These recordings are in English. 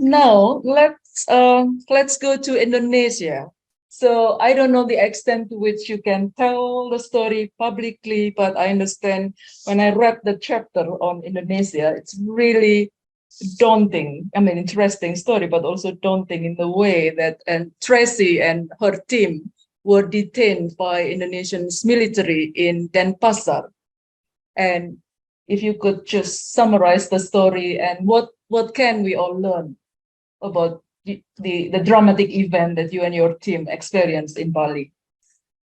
Now let's go to Indonesia. So I don't know the extent to which you can tell the story publicly, but I understand when I read the chapter on Indonesia, it's really daunting. I mean, interesting story, but also daunting in the way that Tracey and her team were detained by Indonesian military in Denpasar. And if you could just summarize the story and what can we all learn about the dramatic event that you and your team experienced in Bali?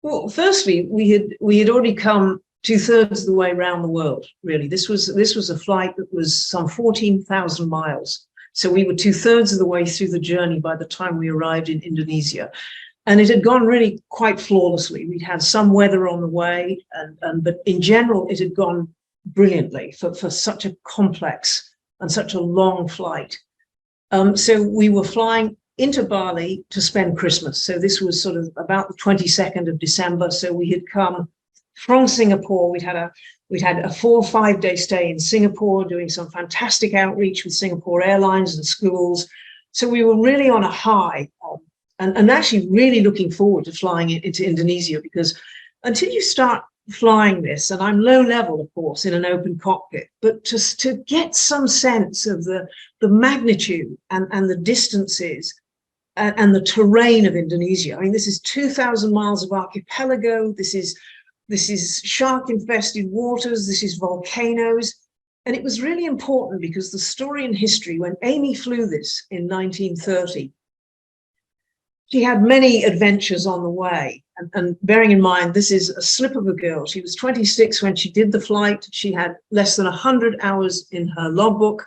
Well, firstly, we had already come 2/3 of the way around the world. Really, this was a flight that was some 14,000 miles. So we were 2/3 of the way through the journey by the time we arrived in Indonesia, and it had gone really quite flawlessly. We'd had some weather on the way, but in general, it had gone brilliantly for such a complex and such a long flight. So we were flying into Bali to spend Christmas. So this was sort of about the 22nd of December. So we had come from Singapore. We'd had a 4 or 5 day stay in Singapore, doing some fantastic outreach with Singapore Airlines and schools. So we were really on a high, and actually really looking forward to flying into Indonesia, because until you start flying this, and I'm low level, of course, in an open cockpit, but just to get some sense of the magnitude and the distances and the terrain of Indonesia. I mean, this is 2,000 miles of archipelago. This is shark-infested waters. This is volcanoes. And it was really important because the story in history, when Amy flew this in 1930, she had many adventures on the way. And bearing in mind, this is a slip of a girl. She was 26 when she did the flight. She had less than 100 hours in her logbook.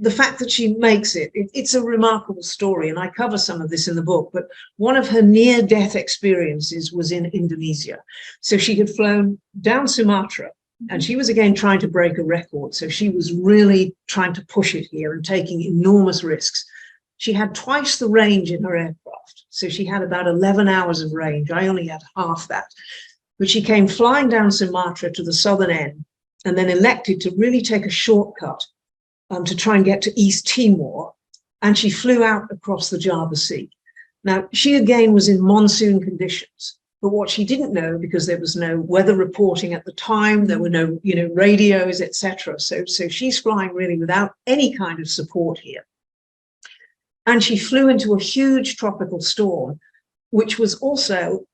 The fact that she makes it's a remarkable story, and I cover some of this in the book, but one of her near-death experiences was in Indonesia. So she had flown down Sumatra, and she was again trying to break a record. So she was really trying to push it here and taking enormous risks. She had twice the range in her aircraft. So she had about 11 hours of range. I only had half that. But she came flying down Sumatra to the southern end and then elected to really take a shortcut to try and get to East Timor. And she flew out across the Java Sea. Now, she again was in monsoon conditions. But what she didn't know, because there was no weather reporting at the time, there were no radios, etc. So she's flying really without any kind of support here. And she flew into a huge tropical storm, which was also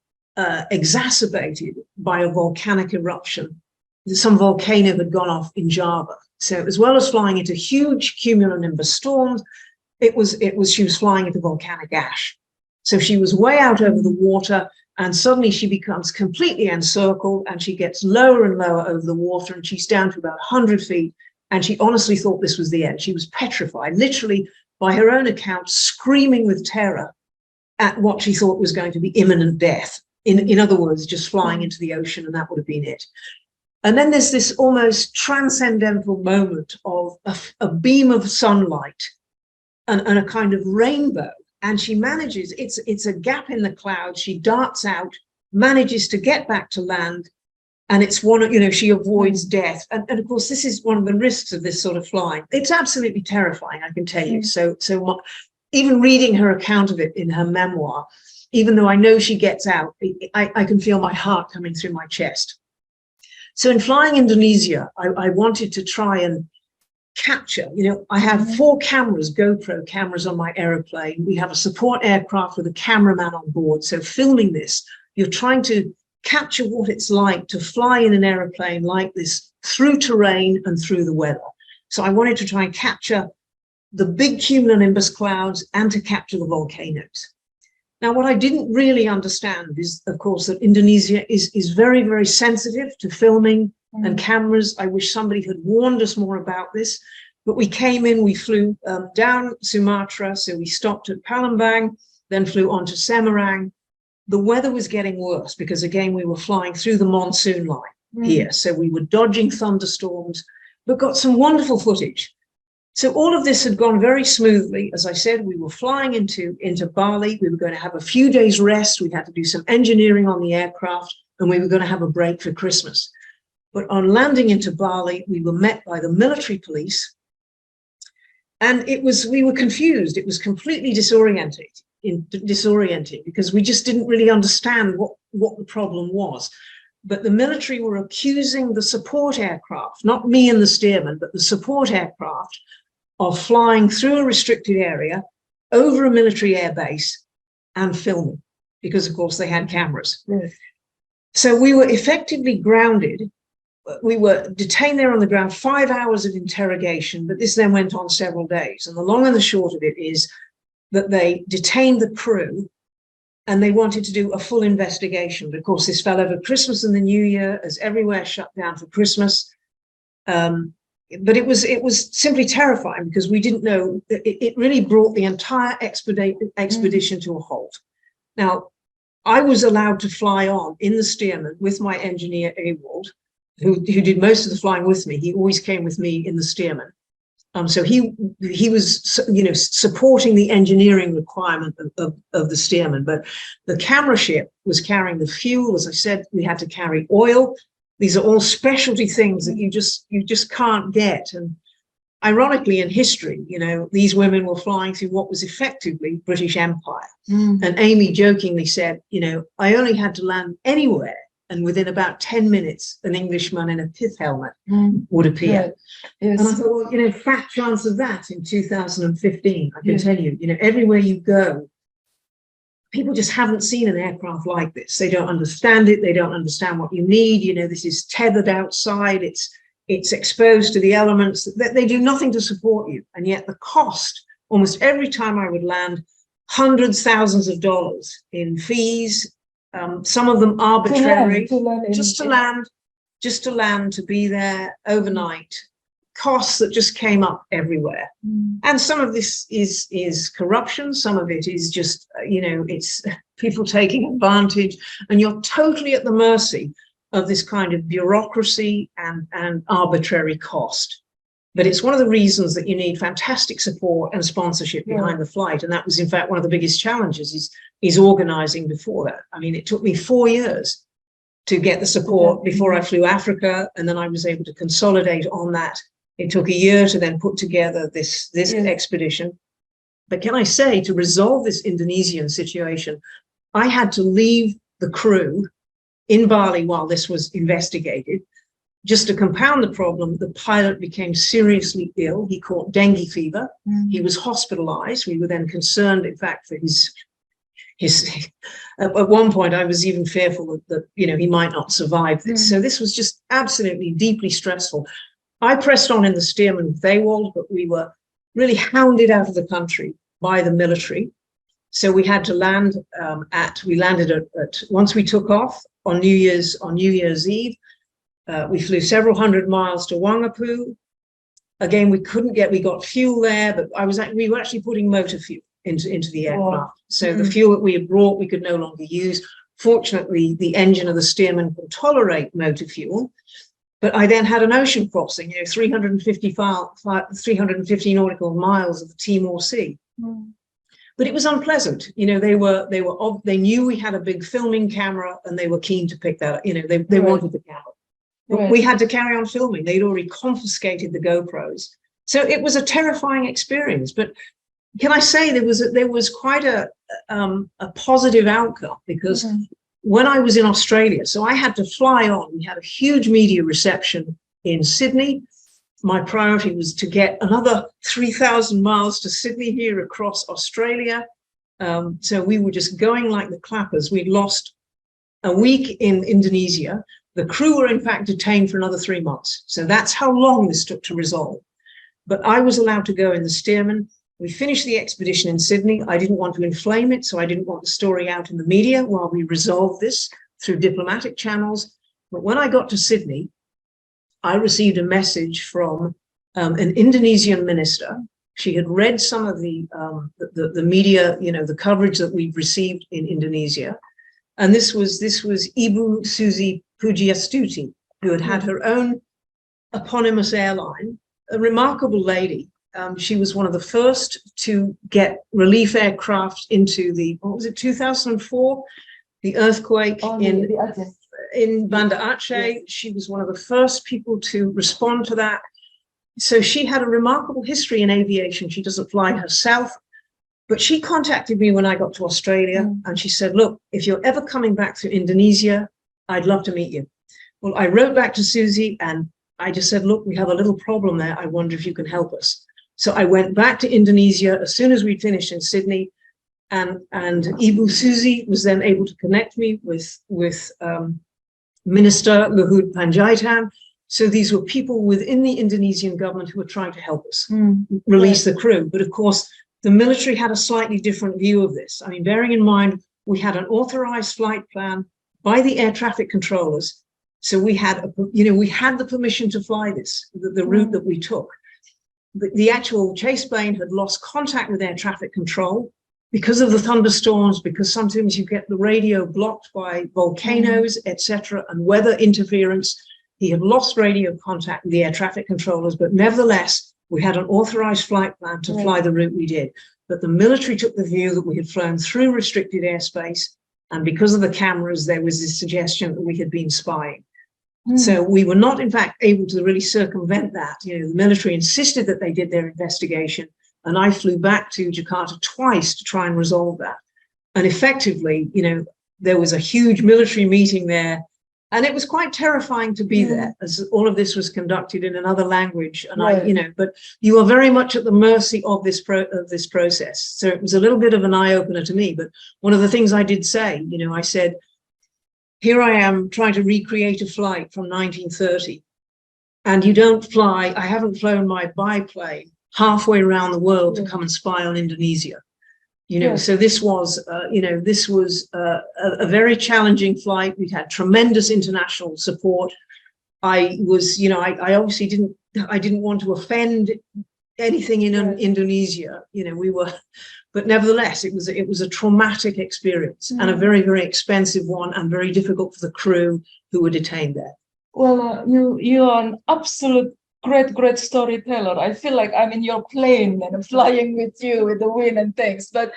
exacerbated by a volcanic eruption. Some volcano had gone off in Java. So as well as flying into huge cumulonimbus storms, she was flying into volcanic ash. So she was way out over the water, and suddenly she becomes completely encircled, and she gets lower and lower over the water, and she's down to about 100 feet. And she honestly thought this was the end. She was petrified, literally, by her own account, screaming with terror at what she thought was going to be imminent death. In other words, just flying into the ocean, and that would have been it. And then there's this almost transcendental moment of a beam of sunlight and a kind of rainbow. And she manages, it's a gap in the clouds. She darts out, manages to get back to land. And it's she avoids death. And of course, this is one of the risks of this sort of flying. It's absolutely terrifying, I can tell you. So even reading her account of it in her memoir, even though I know she gets out, I can feel my heart coming through my chest. So in flying Indonesia, I wanted to try and capture, I have 4 cameras, GoPro cameras on my aeroplane. We have a support aircraft with a cameraman on board. So filming this, you're trying to capture what it's like to fly in an aeroplane like this through terrain and through the weather. So I wanted to try and capture the big cumulonimbus clouds and to capture the volcanoes. Now, what I didn't really understand is, of course, that Indonesia is very, very sensitive to filming and cameras. I wish somebody had warned us more about this. But we came in, we flew down Sumatra, so we stopped at Palembang, then flew on to Semarang. The weather was getting worse because, again, we were flying through the monsoon line here. So we were dodging thunderstorms, but got some wonderful footage. So all of this had gone very smoothly. As I said, we were flying into Bali. We were going to have a few days rest. We had to do some engineering on the aircraft, and we were going to have a break for Christmas. But on landing into Bali, we were met by the military police. And we were confused. It was completely disorienting because we just didn't really understand what the problem was. But the military were accusing the support aircraft, not me and the steerman, but the support aircraft, of flying through a restricted area over a military air base and filming, because of course they had cameras. Yes. So we were effectively grounded. We were detained there on the ground, 5 hours of interrogation, but this then went on several days. And the long and the short of it is that they detained the crew and they wanted to do a full investigation. But of course, this fell over Christmas and the New Year as everywhere shut down for Christmas. But it was simply terrifying because we didn't know. It really brought the entire expedition to a halt. Now, I was allowed to fly on in the Stearman with my engineer, Ewald, who did most of the flying with me. He always came with me in the Stearman. So he was, supporting the engineering requirement of the Stearman. But the camera ship was carrying the fuel. As I said, we had to carry oil. These are all specialty things that you just can't get. And ironically, in history, these women were flying through what was effectively British Empire. And Amy jokingly said, I only had to land anywhere, and within about 10 minutes, an Englishman in a pith helmet would appear. Right. Yes. And I thought, well, fat chance of that in 2015. I can tell you, everywhere you go, people just haven't seen an aircraft like this. They don't understand it. They don't understand what you need. This is tethered outside. It's exposed to the elements. They do nothing to support you. And yet the cost, almost every time I would land, hundreds, thousands of dollars in fees, some of them arbitrary, just to land, to be there overnight, costs that just came up everywhere. And some of this is corruption. Some of it is just, it's people taking advantage, and you're totally at the mercy of this kind of bureaucracy and arbitrary cost. But it's one of the reasons that you need fantastic support and sponsorship behind the flight. And that was, in fact, one of the biggest challenges is organizing before that. I mean, it took me 4 years to get the support before I flew Africa, and then I was able to consolidate on that. It took a year to then put together this expedition. But can I say, to resolve this Indonesian situation, I had to leave the crew in Bali while this was investigated. Just to compound the problem, the pilot became seriously ill. He caught dengue fever. He was hospitalized. We were then concerned, in fact, for his at one point, I was even fearful that he might not survive this. So this was just absolutely deeply stressful. I pressed on in the Stearman with Ewald, but we were really hounded out of the country by the military. So we had to land we landed at once we took off on New Year's Eve. We flew several hundred miles to Wangapu. Again, we got fuel there, but we were actually putting motor fuel into the aircraft. So the fuel that we had brought, we could no longer use. Fortunately, the engine of the Stearman can tolerate motor fuel. But I then had an ocean crossing, 350 nautical miles of the Timor Sea. But it was unpleasant. They knew we had a big filming camera, and they were keen to pick that up. They wanted the camera. But we had to carry on filming. They'd already confiscated the GoPros. So it was a terrifying experience. But can I say there was quite a positive outcome, because when I was in Australia, so I had to fly on. We had a huge media reception in Sydney. My priority was to get another 3,000 miles to Sydney here across Australia. So we were just going like the clappers. We'd lost a week in Indonesia. The crew were, in fact, detained for another 3 months. So that's how long this took to resolve. But I was allowed to go in the Stearman. We finished the expedition in Sydney. I didn't want to inflame it, so I didn't want the story out in the media while we resolved this through diplomatic channels. But when I got to Sydney, I received a message from an Indonesian minister. She had read some of the media, the coverage that we've received in Indonesia. And this was Ibu Susi Pujiastuti, who had her own eponymous airline, a remarkable lady. She was one of the first to get relief aircraft into 2004, the earthquake in Banda Aceh. She was one of the first people to respond to that. So she had a remarkable history in aviation. She doesn't fly herself, but she contacted me when I got to Australia, and she said, look, if you're ever coming back to Indonesia, I'd love to meet you. Well, I wrote back to Susie and I just said, look, we have a little problem there. I wonder if you can help us. So I went back to Indonesia as soon as we finished in Sydney, and Ibu Susi was then able to connect me with Minister Luhut Panjaitan. So these were people within the Indonesian government who were trying to help us release the crew. But of course, the military had a slightly different view of this. I mean, bearing in mind, we had an authorized flight plan by the air traffic controllers. So we had, we had the permission to fly this, the route that we took. The actual chase plane had lost contact with air traffic control because of the thunderstorms, because sometimes you get the radio blocked by volcanoes, etc., and weather interference. He had lost radio contact with the air traffic controllers, but nevertheless, we had an authorized flight plan to fly the route we did. But the military took the view that we had flown through restricted airspace, and because of the cameras, there was this suggestion that we had been spying. So we were not, in fact, able to really circumvent that. The military insisted that they did their investigation, and I flew back to Jakarta twice to try and resolve that. And effectively, there was a huge military meeting there, and it was quite terrifying to be there, as all of this was conducted in another language. And but you are very much at the mercy of this process. So it was a little bit of an eye-opener to me. But one of the things I did say, I said, here I am trying to recreate a flight from 1930, and you don't fly. I haven't flown my biplane halfway around the world to come and spy on Indonesia. So this was, a very challenging flight. We'd had tremendous international support. I obviously didn't want to offend anything in Indonesia. But nevertheless, it was a traumatic experience and a very, very expensive one, and very difficult for the crew who were detained there. Well, you are an absolute great storyteller. I feel like I'm in your plane and I'm flying with you with the wind and things. But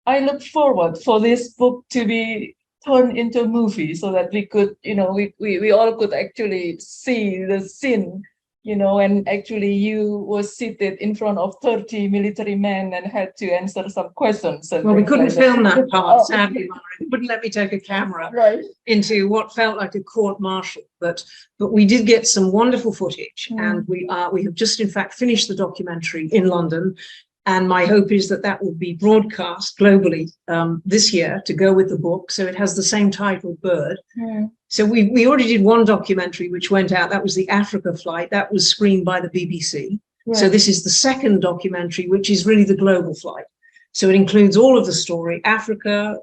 I look forward for this book to be turned into a movie, so that we could, we all could actually see the scene. And actually you were seated in front of 30 military men and had to answer some questions. Well, we couldn't film that part, sadly, Mara. They wouldn't let me take a camera into what felt like a court martial. But we did get some wonderful footage, and we have just, in fact, finished the documentary in London. And my hope is that that will be broadcast globally this year to go with the book. So it has the same title, Bird. So we already did one documentary which went out. That was the Africa flight. That was screened by the BBC. So this is the second documentary, which is really the global flight. So it includes all of the story: Africa,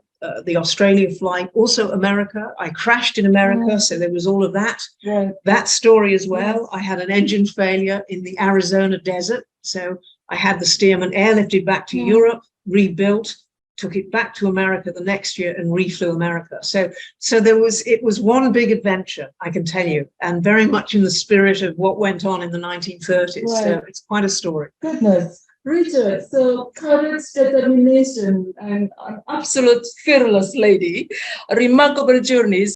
the Australia flight, also America. I crashed in America, so there was all of that. That story as well. I had an engine failure in the Arizona desert. So I had the Stearman airlifted back to Europe, rebuilt, took it back to America the next year and reflew America. So it was one big adventure, I can tell you, and very much in the spirit of what went on in the 1930s. So it's quite a story. Goodness. Richard, so courage, determination, and an absolute fearless lady, a remarkable journey.